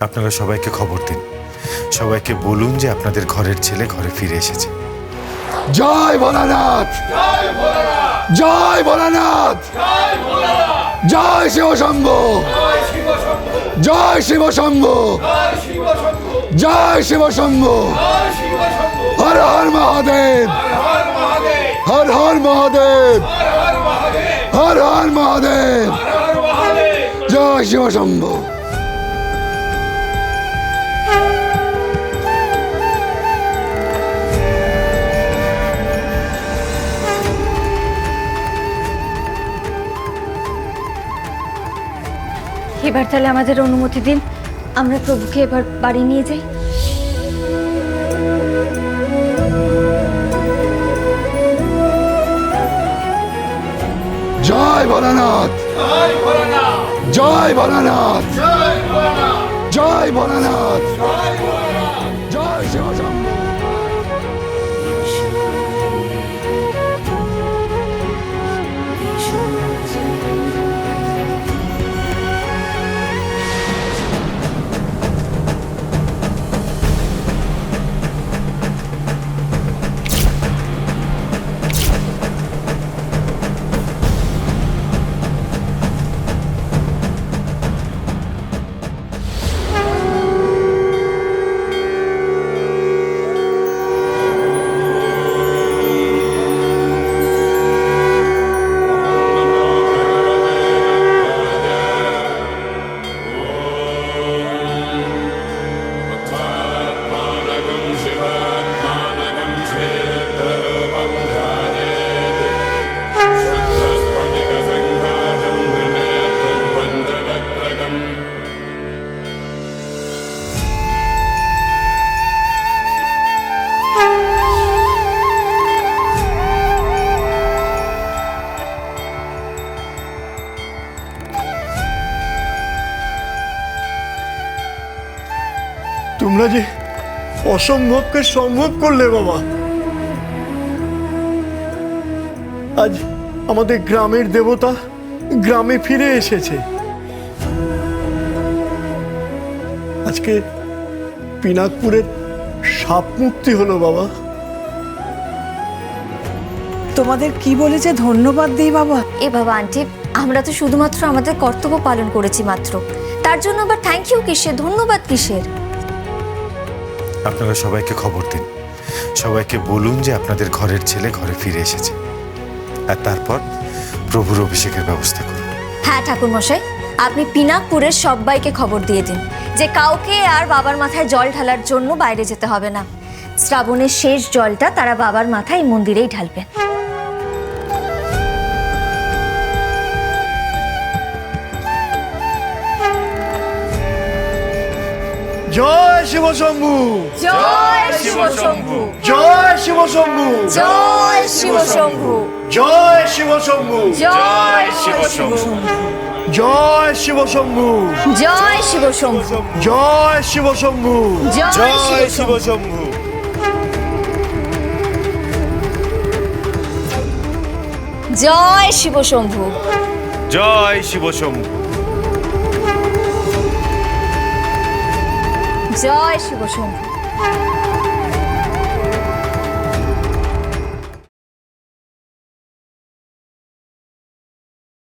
আপনারা সবাইকে খবর দিন, সবাইকে বলুন যে আপনাদের ঘরের ছেলে ঘরে ফিরে এসেছে। জয় ভোলানাথ, জয় ভোলানাথ, জয় শিব শম্ভু, জয় শিব শম্ভু, জয় শিব শম্ভু, হর হর মহাদেব, হর হর মহাদেব, হর হর মহাদেব, জয় শিব শম্ভু। এবার তাহলে আমাদের অনুমতি দিন, আমরা প্রভুকে এবার বাড়ি নিয়ে যাই। জয় ভোলানাথ, জয় ভোলানাথ, জয় ভোলানাথ, জয় শিব শম্ভু। তোমরা যে অসম্ভবকে সম্ভব করলে বাবা। আজ আমাদের গ্রামের দেবতা গ্রামে ফিরে এসেছে। আজকে পিনাকপুরের সাপ মুক্তি হলো বাবা। তোমাদের কি বলে যে ধন্যবাদ দিই বাবা। এ বাবা আন্টি, আমরা তো শুধুমাত্র আমাদের কর্তব্য পালন করেছি মাত্র, তার জন্য আবার থ্যাংক ইউ কিসের, ধন্যবাদ কিসের? আপনারা সবাইকে খবর দিন, সবাইকে বলুন যে আপনাদের ঘরের ছেলে ঘরে ফিরে এসেছে, আর তারপর প্রভুর অভিষেকের ব্যবস্থা করুন। হ্যাঁ ঠাকুর মশাই, আপনি পিনাকপুরের সবাইকে খবর দিয়ে দিন যে কাউকে আর বাবার মাথায় জল ঢালার জন্য বাইরে যেতে হবে না। শ্রাবণের শেষ জলটা তারা বাবার মাথায় এই মন্দিরেই ঢালবেন। জয় শিব শম্ভু, জয় শিব শম্ভু, জয় শিব শম্ভু, জয় শিব শম্ভু, জয় শিব শম্ভু, জয় শিব শম্ভু, জয় শিব শম্ভু, জয় শিব শম্ভু, জয় শিব শম্ভু, জয় শিব শম্ভু। জয় শিব শম্ভু, জয় শিব শম্ভু, জয় শিব শম্ভু।